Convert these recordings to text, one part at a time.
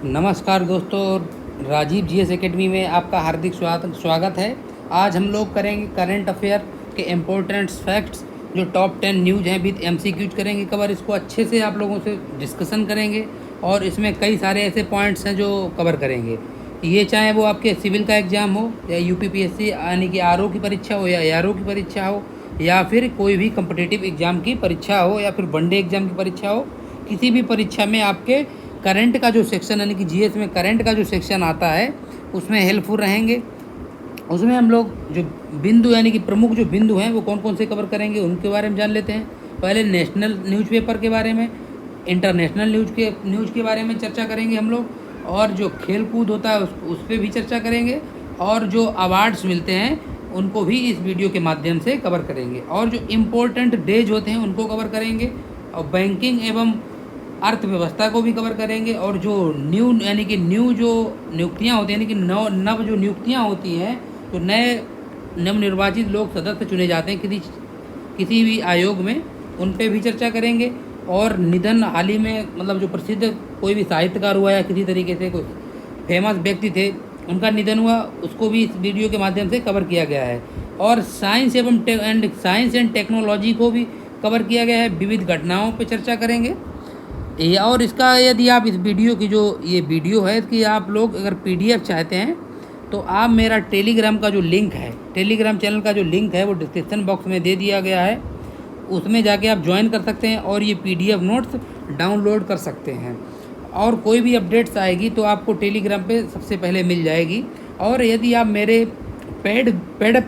नमस्कार दोस्तों, Rajiv GS academy में आपका हार्दिक स्वागत है। आज हम लोग करेंगे करंट अफेयर के इम्पोर्टेंट फैक्ट्स, जो टॉप 10 न्यूज़ हैं विद एमसीक्यूज करेंगे कवर। इसको अच्छे से आप लोगों से डिस्कशन करेंगे और इसमें कई सारे ऐसे पॉइंट्स हैं जो कवर करेंगे। ये चाहे वो आपके सिविल का एग्ज़ाम हो या यूपीपीएससी यानी कि आरओ की परीक्षा हो या एआरओ की परीक्षा हो या फिर कोई भी कम्पिटिटिव एग्ज़ाम की परीक्षा हो या फिर वनडे एग्ज़ाम की परीक्षा हो, किसी भी परीक्षा में आपके करंट का जो सेक्शन यानी कि जीएस में करंट का जो सेक्शन आता है उसमें हेल्पफुल रहेंगे। उसमें हम लोग जो बिंदु यानी कि प्रमुख जो बिंदु हैं वो कौन कौन से कवर करेंगे उनके बारे में जान लेते हैं। पहले नेशनल न्यूज़पेपर के बारे में, इंटरनेशनल न्यूज़ के बारे में चर्चा करेंगे हम लोग, और जो खेल कूद होता है उस पर भी चर्चा करेंगे, और जो अवार्ड्स मिलते हैं उनको भी इस वीडियो के माध्यम से कवर करेंगे, और जो इम्पोर्टेंट डेज होते हैं उनको कवर करेंगे, और बैंकिंग एवं अर्थव्यवस्था को भी कवर करेंगे, और जो न्यू यानी कि न्यू जो नियुक्तियाँ होती हैं यानी कि नव जो नियुक्तियाँ होती हैं, तो नए नवनिर्वाचित लोग सदस्य चुने जाते हैं किसी भी आयोग में, उन पे भी चर्चा करेंगे। और निधन हाल ही में मतलब जो प्रसिद्ध कोई भी साहित्यकार हुआ या किसी तरीके से कोई फेमस व्यक्ति थे उनका निधन हुआ, उसको भी इस वीडियो के माध्यम से कवर किया गया है। और साइंस एंड टेक्नोलॉजी को भी कवर किया गया है, विविध घटनाओं पर चर्चा करेंगे। और इसका यदि आप इस वीडियो की जो ये वीडियो है कि आप लोग अगर पीडीएफ चाहते हैं तो आप मेरा टेलीग्राम का जो लिंक है, टेलीग्राम चैनल का जो लिंक है वो डिस्क्रिप्शन बॉक्स में दे दिया गया है, उसमें जाके आप ज्वाइन कर सकते हैं और ये पीडीएफ नोट्स डाउनलोड कर सकते हैं। और कोई भी अपडेट्स आएगी तो आपको टेलीग्राम पे सबसे पहले मिल जाएगी। और यदि आप मेरे पेड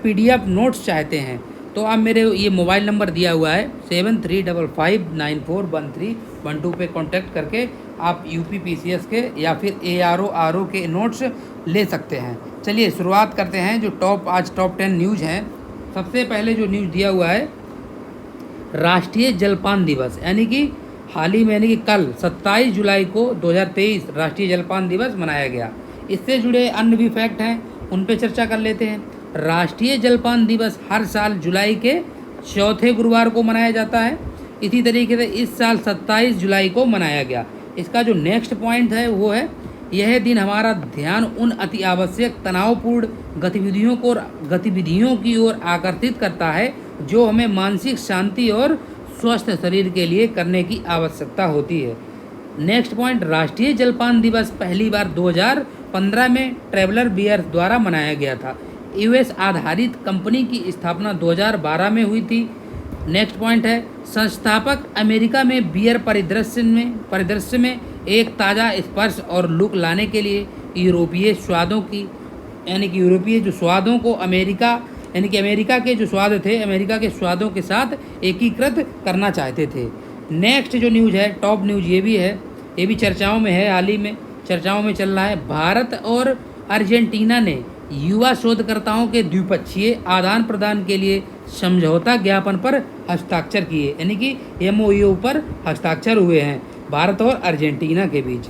पीडीएफ नोट्स चाहते हैं तो आप मेरे ये मोबाइल नंबर दिया हुआ है 7355941312 पे कांटेक्ट करके आप यूपीपीसीएस के या फिर एआरओ आरओ के नोट्स ले सकते हैं। चलिए शुरुआत करते हैं जो आज टॉप 10 न्यूज़ हैं। सबसे पहले जो न्यूज़ दिया हुआ है, राष्ट्रीय जलपान दिवस यानी कि हाल ही में यानी कि कल 27 जुलाई को 2023 राष्ट्रीय जलपान दिवस मनाया गया। इससे जुड़े अन्य भी फैक्ट हैं, उन पर चर्चा कर लेते हैं। राष्ट्रीय जलपान दिवस हर साल जुलाई के चौथे गुरुवार को मनाया जाता है। इसी तरीके से इस साल 27 जुलाई को मनाया गया। इसका जो नेक्स्ट पॉइंट है वो है, यह दिन हमारा ध्यान उन अति आवश्यक तनावपूर्ण गतिविधियों की ओर आकर्षित करता है जो हमें मानसिक शांति और स्वस्थ शरीर के लिए करने की आवश्यकता होती है। नेक्स्ट पॉइंट, राष्ट्रीय जलपान दिवस पहली बार 2015 में ट्रैवलर बियर्स द्वारा मनाया गया था। यूएस आधारित कंपनी की स्थापना 2012 में हुई थी। नेक्स्ट पॉइंट है, संस्थापक अमेरिका में बियर परिदृश्य में एक ताज़ा स्पर्श और लुक लाने के लिए यूरोपीय स्वादों की यानी कि यूरोपीय जो स्वादों को अमेरिका यानी कि अमेरिका के जो स्वाद थे अमेरिका के स्वादों के साथ एकीकृत करना चाहते थे। नेक्स्ट जो न्यूज़ है, टॉप न्यूज़ ये भी है, ये भी चर्चाओं में है, हाल ही में चर्चाओं में चल रहा है। भारत और अर्जेंटीना ने युवा शोधकर्ताओं के द्विपक्षीय आदान प्रदान के लिए समझौता ज्ञापन पर हस्ताक्षर किए, यानी कि एमओयू पर हस्ताक्षर हुए हैं भारत और अर्जेंटीना के बीच।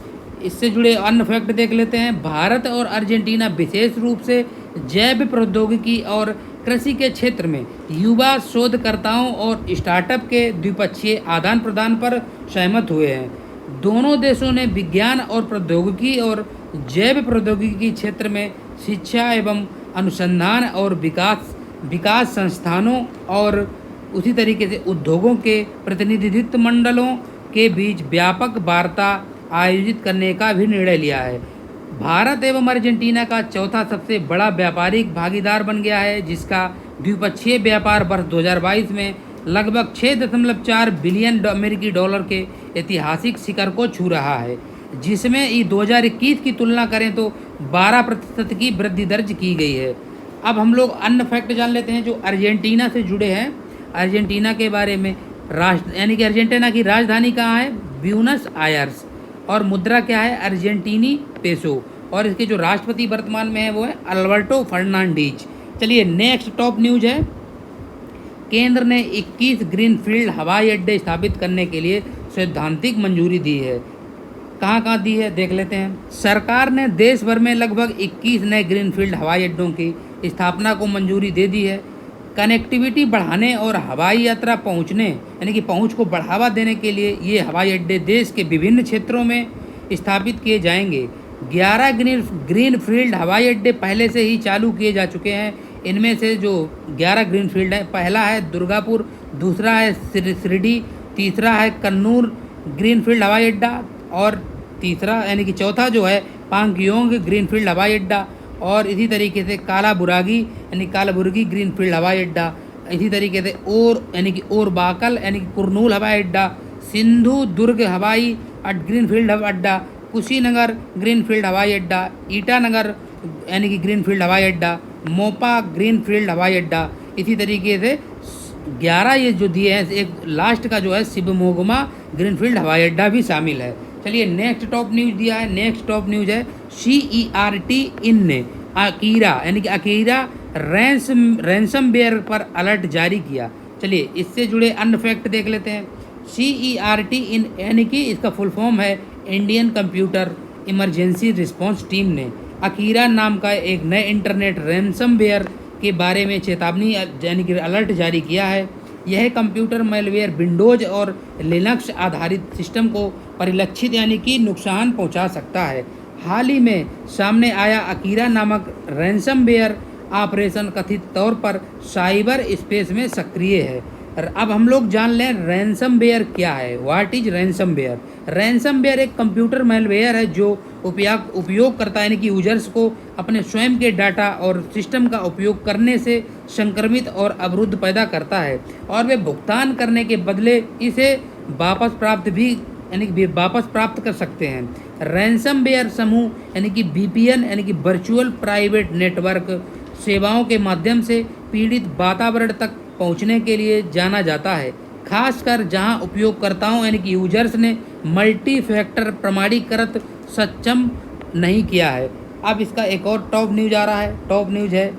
इससे जुड़े अन्य फैक्ट देख लेते हैं। भारत और अर्जेंटीना विशेष रूप से जैव प्रौद्योगिकी और कृषि के क्षेत्र में युवा शोधकर्ताओं और स्टार्टअप के द्विपक्षीय आदान प्रदान पर सहमत हुए हैं। दोनों देशों ने विज्ञान और प्रौद्योगिकी और जैव प्रौद्योगिकी क्षेत्र में शिक्षा एवं अनुसंधान और विकास संस्थानों और उसी तरीके से उद्योगों के प्रतिनिधित्व मंडलों के बीच व्यापक वार्ता आयोजित करने का भी निर्णय लिया है। भारत एवं अर्जेंटीना का चौथा सबसे बड़ा व्यापारिक भागीदार बन गया है, जिसका द्विपक्षीय व्यापार वर्ष 2022 में लगभग 6.4 बिलियन अमेरिकी डॉलर के ऐतिहासिक शिखर को छू रहा है, जिसमें 2021 की तुलना करें तो 12% की वृद्धि दर्ज की गई है। अब हम लोग अन्य फैक्ट जान लेते हैं जो अर्जेंटीना से जुड़े हैं। अर्जेंटीना के बारे में, यानी कि अर्जेंटीना की राजधानी कहाँ है, ब्यूनस आयर्स, और मुद्रा क्या है, अर्जेंटीनी पेसो, और इसके जो राष्ट्रपति वर्तमान में है वो है अल्बर्टो फर्नांडीज। चलिए नेक्स्ट टॉप न्यूज़ है, केंद्र ने 21 ग्रीनफील्ड हवाई अड्डे स्थापित करने के लिए सैद्धांतिक मंजूरी दी है। कहाँ कहाँ दी है देख लेते हैं। सरकार ने देश भर में लगभग 21 नए ग्रीनफील्ड हवाई अड्डों की स्थापना को मंजूरी दे दी है। कनेक्टिविटी बढ़ाने और हवाई यात्रा पहुँच को बढ़ावा देने के लिए ये हवाई अड्डे देश के विभिन्न क्षेत्रों में स्थापित किए जाएंगे। 11 ग्रीन फील्ड हवाई अड्डे पहले से ही चालू किए जा चुके हैं। इनमें से जो 11 ग्रीन फील्ड है, पहला है दुर्गापुर, दूसरा है शिरडी, तीसरा है कन्नूर ग्रीन फील्ड हवाई अड्डा, और तीसरा यानी कि चौथा जो है पांगयोंग ग्रीन फील्ड हवाई अड्डा, और इसी तरीके से कालाबुरागी यानी कालाबुर्गी ग्रीन फील्ड हवाई अड्डा, इसी तरीके से और यानी कि ओरबाकल यानी कि कुरनूल हवाई अड्डा, सिंधु दुर्ग हवाई ग्रीन फील्ड अड्डा, कुशीनगर ग्रीन फील्ड हवाई अड्डा, ईटानगर यानी कि ग्रीन फील्ड हवाई अड्डा, मोपा ग्रीन फील्ड हवाई अड्डा। इसी तरीके से 11 ये जो दिए हैं, एक लास्ट का जो है शिवमोगमा ग्रीन फील्ड हवाई अड्डा भी शामिल है। चलिए नेक्स्ट टॉप न्यूज़ दिया है। नेक्स्ट टॉप न्यूज़ है CERT इन ने अकीरा यानी कि अकीरा रैंसमवेयर पर अलर्ट जारी किया। चलिए इससे जुड़े अन्य फैक्ट देख लेते हैं। CERT इन यानी कि इसका फुल फॉर्म है Indian computer emergency response team ने अकीरा नाम का एक नए इंटरनेट रैंसमवेयर के बारे में चेतावनी यानी कि अलर्ट जारी किया है। यह कंप्यूटर मैलवेयर विंडोज और लिनक्स आधारित सिस्टम को परिलक्षित यानी कि नुकसान पहुंचा सकता है। हाल ही में सामने आया अकीरा नामक रैंसमवेयर ऑपरेशन कथित तौर पर साइबर स्पेस में सक्रिय है। अब हम लोग जान लें रैंसमवेयर क्या है। What is ransomware? रैंसमवेयर एक कंप्यूटर मैलवेयर है जो उपयोगकर्ता यानी कि यूजर्स को अपने स्वयं के डाटा और सिस्टम का उपयोग करने से संक्रमित और अवरुद्ध पैदा करता है, और वे भुगतान करने के बदले इसे वापस प्राप्त कर सकते हैं। रैंसमवेयर समूह यानी कि VPN यानी कि वर्चुअल प्राइवेट नेटवर्क सेवाओं के माध्यम से पीड़ित वातावरण तक पहुंचने के लिए जाना जाता है, खासकर जहां उपयोगकर्ताओं यानी कि यूजर्स ने मल्टी फैक्टर प्रमाणीकरण सक्षम नहीं किया है। अब इसका एक और टॉप न्यूज़ आ रहा है। टॉप न्यूज़ है,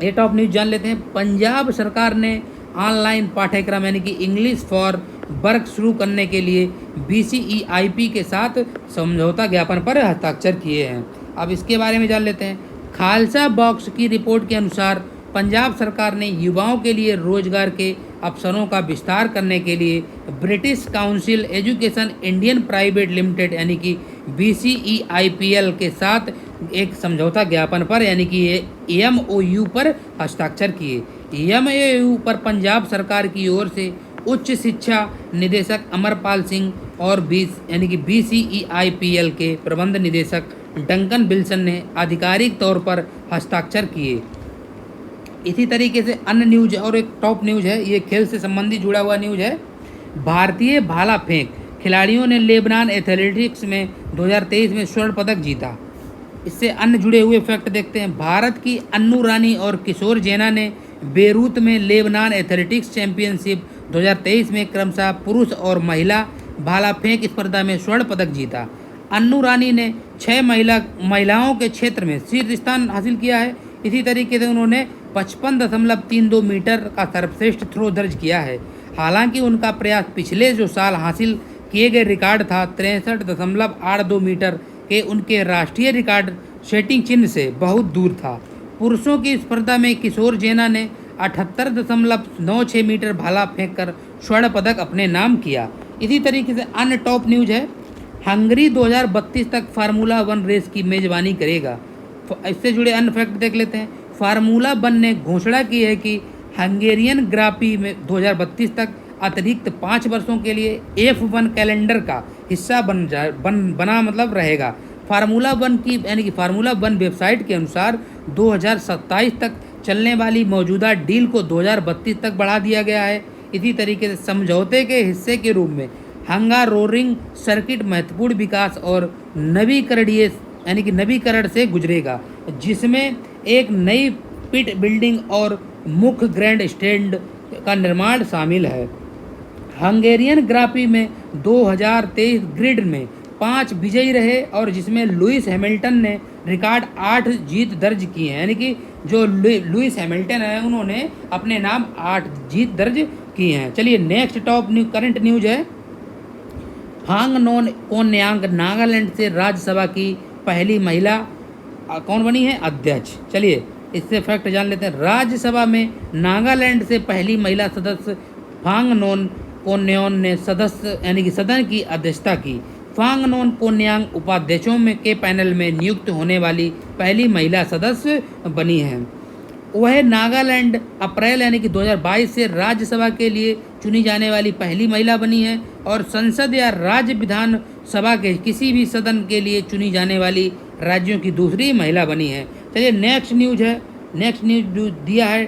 ये टॉप न्यूज़ जान लेते हैं। पंजाब सरकार ने ऑनलाइन पाठ्यक्रम यानी कि इंग्लिश फॉर वर्क शुरू करने के लिए BCEIP के साथ समझौता ज्ञापन पर हस्ताक्षर किए हैं। अब इसके बारे में जान लेते हैं। खालसा बॉक्स की रिपोर्ट के अनुसार पंजाब सरकार ने युवाओं के लिए रोजगार के अवसरों का विस्तार करने के लिए British council education Indian private limited यानी कि BCEIPL के साथ एक समझौता ज्ञापन पर यानी कि MOU पर हस्ताक्षर किए। MOU पर पंजाब सरकार की ओर से उच्च शिक्षा निदेशक अमरपाल सिंह और यानी कि BCEIPL के प्रबंध निदेशक डंकन विल्सन ने आधिकारिक तौर पर हस्ताक्षर किए। इसी तरीके से अन्य न्यूज और एक टॉप न्यूज़ है, ये खेल से संबंधित जुड़ा हुआ न्यूज़ है। भारतीय भाला फेंक खिलाड़ियों ने लेबनान एथलेटिक्स में 2023 में स्वर्ण पदक जीता। इससे अन्य जुड़े हुए फैक्ट देखते हैं। भारत की अन्नू रानी और किशोर जैना ने बेरूत में लेबनान एथलेटिक्स चैंपियनशिप 2023 में क्रमशः पुरुष और महिला भाला फेंक स्पर्धा में स्वर्ण पदक जीता। अन्नू रानी ने 6 महिलाओं के क्षेत्र में शीर्ष स्थान हासिल किया है। इसी तरीके से उन्होंने 55.32 मीटर का सर्वश्रेष्ठ थ्रो दर्ज किया है। हालांकि उनका प्रयास पिछले जो साल हासिल किए गए रिकॉर्ड था 63.82 मीटर के उनके राष्ट्रीय रिकॉर्ड सेटिंग चिन्ह से बहुत दूर था। पुरुषों की स्पर्धा में किशोर जैना ने 78.96 मीटर भाला फेंककर स्वर्ण पदक अपने नाम किया। इसी तरीके से अन्य टॉप न्यूज़ है। हंगरी 2032 तक फार्मूला 1 रेस की मेजबानी करेगा। इससे जुड़े अन्य फैक्ट देख लेते हैं। फार्मूला 1 ने घोषणा की है कि हंगेरियन ग्रापी में 2032 तक अतिरिक्त 5 वर्षों के लिए F1 कैलेंडर का हिस्सा बना रहेगा। फार्मूला 1 की यानी कि फार्मूला 1 वेबसाइट के अनुसार 2027 तक चलने वाली मौजूदा डील को 2032 तक बढ़ा दिया गया है। इसी तरीके से समझौते के हिस्से के रूप में हंगारोरिंग सर्किट महत्वपूर्ण विकास और नवीकरण से गुजरेगा, जिसमें एक नई पिट बिल्डिंग और मुख्य ग्रैंड स्टैंड का निर्माण शामिल है। हंगेरियन ग्रापी में 2023 ग्रिड में 5 विजयी रहे और जिसमें लुइस हैमिल्टन ने रिकॉर्ड 8 जीत दर्ज की है। यानी कि जो लुइस हैमिल्टन है उन्होंने अपने नाम 8 जीत दर्ज की हैं। चलिए नेक्स्ट टॉप करंट न्यूज है। हांगनोन कोन्यांग नागालैंड से राज्यसभा की पहली महिला कौन बनी है? अध्यक्ष। चलिए इससे फैक्ट जान लेते हैं। राज्यसभा में नागालैंड से पहली महिला सदस्य फांगनोन कोन्योन ने सदन की अध्यक्षता की। फांगनोन कोन्यांग उपाध्यक्षों में के पैनल में नियुक्त होने वाली पहली महिला सदस्य बनी हैं। वह नागालैंड अप्रैल यानी कि 2022 से राज्यसभा के लिए चुनी जाने वाली पहली महिला बनी है और संसद या राज्य विधान सभा के किसी भी सदन के लिए चुनी जाने वाली राज्यों की दूसरी महिला बनी है। चलिए नेक्स्ट न्यूज है। नेक्स्ट न्यूज दिया है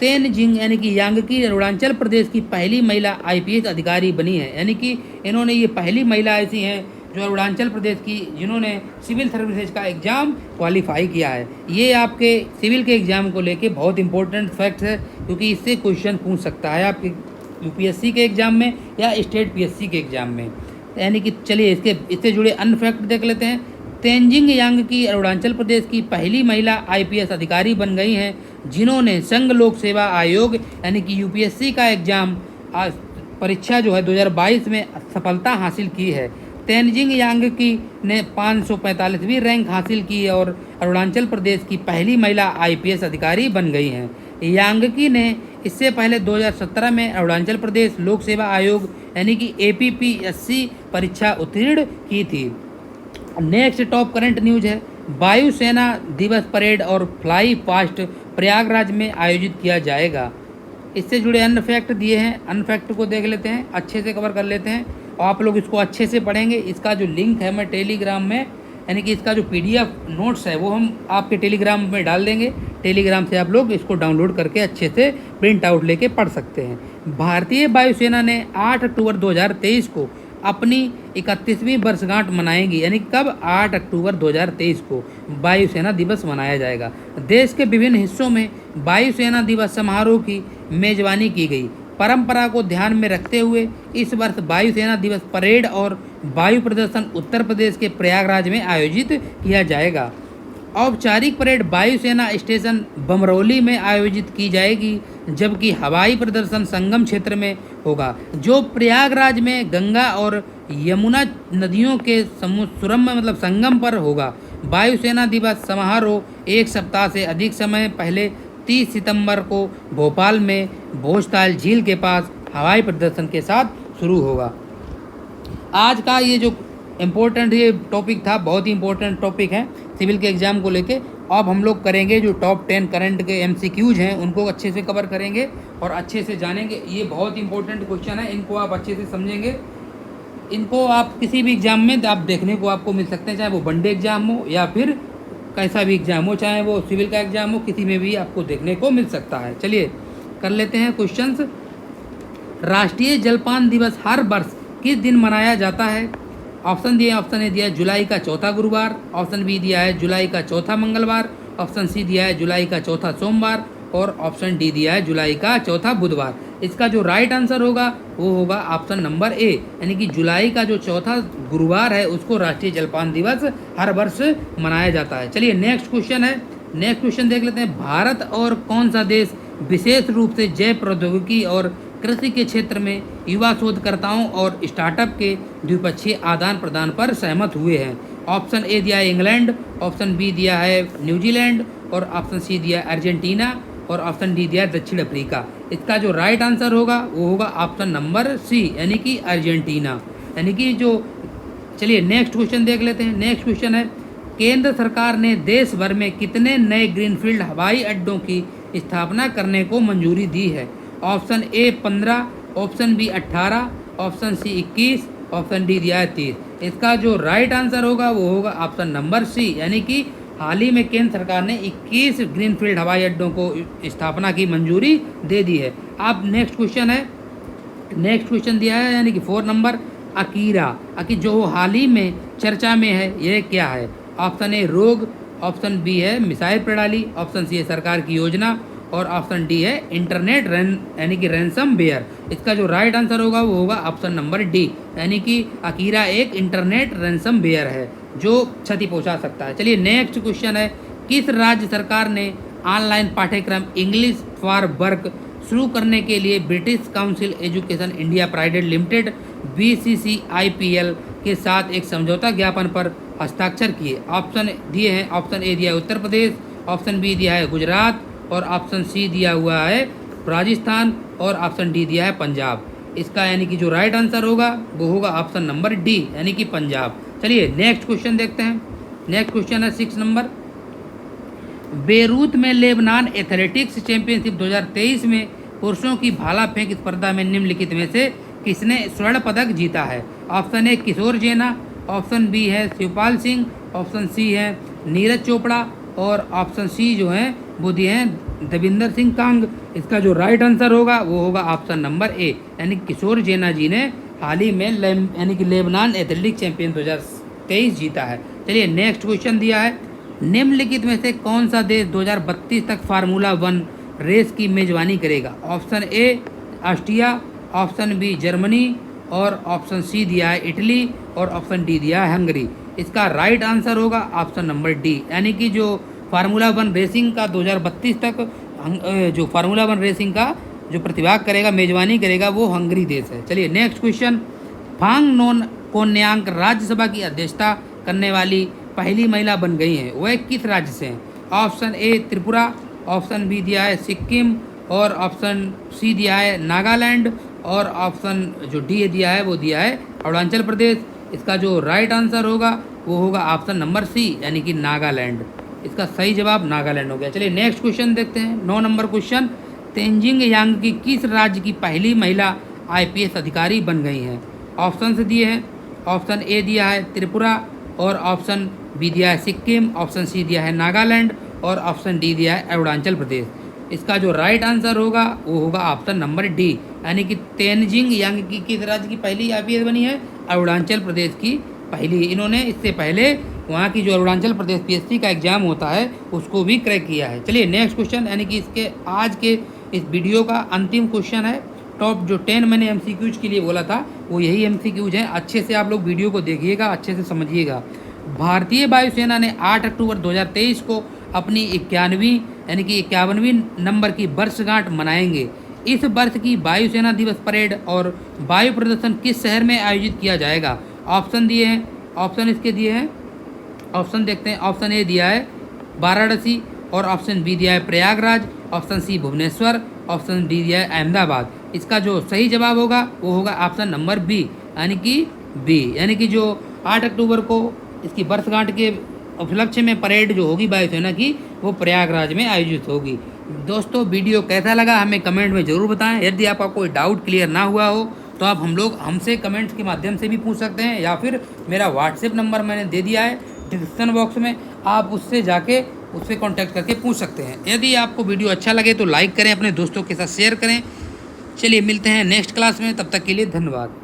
तेनजिंग यानी कि यांगकी अरुणाचल प्रदेश की पहली महिला आईपीएस अधिकारी बनी है। यानी कि इन्होंने ये पहली महिला ऐसी हैं जो अरुणाचल प्रदेश की जिन्होंने सिविल सर्विसेज का एग्ज़ाम क्वालिफाई किया है। ये आपके सिविल के एग्ज़ाम को लेके बहुत इंपॉर्टेंट फैक्ट है क्योंकि इससे क्वेश्चन पूछ सकता है आपके यूपीएससी के एग्ज़ाम में या स्टेट पीएससी के एग्ज़ाम में। यानी कि चलिए इससे जुड़े अन्य फैक्ट देख लेते हैं। तेनजिंग यांगकी अरुणाचल प्रदेश की पहली महिला आईपीएस अधिकारी बन गई हैं जिन्होंने संघ लोक सेवा आयोग यानी कि यूपीएससी का एग्ज़ाम परीक्षा जो है 2022 में सफलता हासिल की है। तेनजिंग यांगकी ने 545वीं रैंक हासिल की और अरुणाचल प्रदेश की पहली महिला आईपीएस अधिकारी बन गई हैं। यांगकी ने इससे पहले 2017 में अरुणाचल प्रदेश लोक सेवा आयोग यानी कि एपीपीएससी परीक्षा उत्तीर्ण की थी। नेक्स्ट टॉप करंट न्यूज है वायुसेना दिवस परेड और फ्लाई पास्ट प्रयागराज में आयोजित किया जाएगा। इससे जुड़े अन्य फैक्ट दिए हैं, अन्य फैक्ट को देख लेते हैं, अच्छे से कवर कर लेते हैं और आप लोग इसको अच्छे से पढ़ेंगे। इसका जो लिंक है मैं टेलीग्राम में यानी कि इसका जो पीडीएफ नोट्स है वो हम आपके टेलीग्राम में डाल देंगे। टेलीग्राम से आप लोग इसको डाउनलोड करके अच्छे से प्रिंट आउट लेके पढ़ सकते हैं। भारतीय वायुसेना ने 8 अक्टूबर 2023 को अपनी 31वीं वर्षगांठ मनाएगी। यानी कब? 8 अक्टूबर 2023 को वायुसेना दिवस मनाया जाएगा। देश के विभिन्न हिस्सों में वायुसेना दिवस समारोह की मेजबानी की गई। परंपरा को ध्यान में रखते हुए इस वर्ष वायुसेना दिवस परेड और वायु प्रदर्शन उत्तर प्रदेश के प्रयागराज में आयोजित किया जाएगा। औपचारिक परेड वायुसेना स्टेशन बमरौली में आयोजित की जाएगी जबकि हवाई प्रदर्शन संगम क्षेत्र में होगा जो प्रयागराज में गंगा और यमुना नदियों के सुरम्य संगम पर होगा। वायुसेना दिवस समारोह एक सप्ताह से अधिक समय पहले 30 सितंबर को भोपाल में भोजताल झील के पास हवाई प्रदर्शन के साथ शुरू होगा। आज का ये जो इम्पोर्टेंट ये टॉपिक था, बहुत ही इम्पोर्टेंट टॉपिक है सिविल के एग्ज़ाम को लेके। अब हम लोग करेंगे जो टॉप 10 करंट के एमसीक्यूज हैं उनको अच्छे से कवर करेंगे और अच्छे से जानेंगे। ये बहुत इंपॉर्टेंट क्वेश्चन है, इनको आप अच्छे से समझेंगे। इनको आप किसी भी एग्ज़ाम में आप देखने को आपको मिल सकते हैं, चाहे वो वनडे एग्ज़ाम हो या फिर कैसा भी एग्ज़ाम हो, चाहे वो सिविल का एग्ज़ाम हो, किसी में भी आपको देखने को मिल सकता है। चलिए कर लेते हैं क्वेश्चंस। राष्ट्रीय जलपान दिवस हर वर्ष किस दिन मनाया जाता है? ऑप्शन दिए, ऑप्शन ए दिया है जुलाई का चौथा गुरुवार, ऑप्शन बी दिया है जुलाई का चौथा मंगलवार, ऑप्शन सी दिया है जुलाई का चौथा सोमवार और ऑप्शन डी दिया है जुलाई का चौथा बुधवार। इसका जो राइट आंसर होगा वो होगा ऑप्शन नंबर ए, यानी कि जुलाई का जो चौथा गुरुवार है उसको राष्ट्रीय जलपान दिवस हर वर्ष मनाया जाता है। चलिए नेक्स्ट क्वेश्चन है, नेक्स्ट क्वेश्चन देख लेते हैं। भारत और कौन सा देश विशेष रूप से जैव प्रौद्योगिकी और कृषि के क्षेत्र में युवा शोधकर्ताओं और स्टार्टअप के द्विपक्षीय आदान प्रदान पर सहमत हुए हैं? ऑप्शन ए दिया है इंग्लैंड, ऑप्शन बी दिया है न्यूजीलैंड और ऑप्शन सी दिया है अर्जेंटीना और ऑप्शन डी दिया है दक्षिण अफ्रीका। इसका जो राइट आंसर होगा वो होगा ऑप्शन नंबर सी, यानी कि अर्जेंटीना। यानी कि जो चलिए नेक्स्ट क्वेश्चन देख लेते हैं। नेक्स्ट क्वेश्चन है केंद्र सरकार ने देश भर में कितने नए ग्रीनफील्ड हवाई अड्डों की स्थापना करने को मंजूरी दी है? Option A 15, option B 18, option C 21, option D दिया है 30। इसका जो राइट आंसर होगा वो होगा ऑप्शन नंबर सी, यानी कि हाल ही में केंद्र सरकार ने 21 ग्रीनफील्ड हवाई अड्डों को स्थापना की मंजूरी दे दी है। अब नेक्स्ट क्वेश्चन है, नेक्स्ट क्वेश्चन दिया है यानी कि 4 नंबर अकीरा जो हाल ही में चर्चा में है यह क्या है? ऑप्शन ए रोग, ऑप्शन बी है मिसाइल प्रणाली, ऑप्शन सी है सरकार की योजना और ऑप्शन डी है इंटरनेट यानी कि रैंसम वेयर। इसका जो राइट आंसर होगा वो होगा ऑप्शन नंबर डी, यानी कि अकीरा एक इंटरनेट रैंसम वेयर है जो क्षति पहुंचा सकता है। चलिए नेक्स्ट क्वेश्चन है किस राज्य सरकार ने ऑनलाइन पाठ्यक्रम इंग्लिश फॉर वर्क शुरू करने के लिए British council education India private limited BCCIPL के साथ एक समझौता ज्ञापन पर हस्ताक्षर किए? ऑप्शन दिए हैं, ऑप्शन ए दिया है उत्तर प्रदेश, ऑप्शन बी दिया है गुजरात और ऑप्शन सी दिया हुआ है राजस्थान और ऑप्शन डी दिया है पंजाब। इसका यानी कि जो राइट आंसर होगा वो होगा ऑप्शन नंबर डी यानी कि पंजाब। चलिए नेक्स्ट क्वेश्चन देखते हैं। नेक्स्ट क्वेश्चन है 6 नंबर। बेरूत में लेबनान एथलेटिक्स चैंपियनशिप 2023 में पुरुषों की भाला फेंक स्पर्धा में निम्नलिखित में से किसने स्वर्ण पदक जीता है? Option A Kishore Jena, option B है शिवपाल सिंह, ऑप्शन सी है नीरज चोपड़ा और ऑप्शन सी जो है वो दिए हैं देविंदर सिंह कांग। इसका जो राइट आंसर होगा वो होगा ऑप्शन नंबर ए यानी किशोर जेना जी ने हाल ही में यानी कि लेबनान एथलेटिक चैंपियन 2023 जीता है। चलिए नेक्स्ट क्वेश्चन दिया है, निम्नलिखित में से कौन सा देश 2032 तक फार्मूला 1 रेस की मेजबानी करेगा? Option A Austria, option B Germany और ऑप्शन सी दिया है इटली और ऑप्शन डी दिया है हंगरी। इसका राइट आंसर होगा ऑप्शन नंबर डी यानी कि जो फार्मूला 1 रेसिंग का 2032 तक जो फार्मूला 1 रेसिंग का जो प्रतिभाग करेगा, मेजबानी करेगा, वो हंगरी देश है। चलिए नेक्स्ट क्वेश्चन, फांग नोन कोन्यांग राज्यसभा की अध्यक्षता करने वाली पहली महिला बन गई हैं, वह किस राज्य से हैं? Option A Tripura, option B दिया है सिक्किम और ऑप्शन सी दिया है नागालैंड और ऑप्शन जो डी दिया है वो दिया है अरुणाचल प्रदेश। इसका जो राइट आंसर होगा वो होगा ऑप्शन नंबर सी यानी कि नागालैंड। इसका सही जवाब नागालैंड हो गया। चलिए नेक्स्ट क्वेश्चन देखते हैं 9 नंबर क्वेश्चन, तेंजिंग यांग की किस राज्य की पहली महिला IPS अधिकारी बन गई हैं? ऑप्शन से दिए हैं, ऑप्शन ए दिया है त्रिपुरा और ऑप्शन बी दिया है सिक्किम, ऑप्शन सी दिया है नागालैंड और ऑप्शन डी दिया है अरुणाचल प्रदेश। इसका जो राइट आंसर होगा वो होगा ऑप्शन नंबर डी यानी कि तेंजिंग यांग की किस राज्य की पहली IPS बनी है? अरुणाचल प्रदेश की पहली। इन्होंने इससे पहले वहाँ की जो अरुणाचल प्रदेश PSC का एग्जाम होता है उसको भी क्रैक किया है। चलिए नेक्स्ट क्वेश्चन यानी कि इसके आज के इस वीडियो का अंतिम क्वेश्चन है। टॉप जो 10 मैंने MCQs के लिए बोला था वो यही MCQs हैं। अच्छे से आप लोग वीडियो को देखिएगा, अच्छे से समझिएगा। भारतीय वायुसेना ने 8 अक्टूबर 2023 को अपनी 51वीं यानी कि 51वीं नंबर की वर्षगांठ मनाएंगे। इस वर्ष की वायुसेना दिवस परेड और वायु प्रदर्शन किस शहर में आयोजित किया जाएगा? ऑप्शन दिए हैं, ऑप्शन इसके दिए हैं, ऑप्शन देखते हैं। ऑप्शन ए दिया है वाराणसी और ऑप्शन बी दिया है Prayagraj, option C Bhubaneswar, option D दिया है अहमदाबाद। इसका जो सही जवाब होगा वो होगा ऑप्शन नंबर बी यानी कि जो 8 अक्टूबर को इसकी वर्षगांठ के उपलक्ष्य में परेड जो होगी वायुसेना की वो प्रयागराज में आयोजित होगी। दोस्तों वीडियो कैसा लगा हमें कमेंट में ज़रूर बताएं। यदि आपका कोई डाउट क्लियर ना हुआ हो तो आप हमसे कमेंट्स के माध्यम से भी पूछ सकते हैं या फिर मेरा व्हाट्सएप नंबर मैंने दे दिया है डिस्क्रिप्शन बॉक्स में, आप उससे जाके उससे कांटेक्ट करके पूछ सकते हैं। यदि आपको वीडियो अच्छा लगे तो लाइक करें, अपने दोस्तों के साथ शेयर करें। चलिए मिलते हैं नेक्स्ट क्लास में, तब तक के लिए धन्यवाद।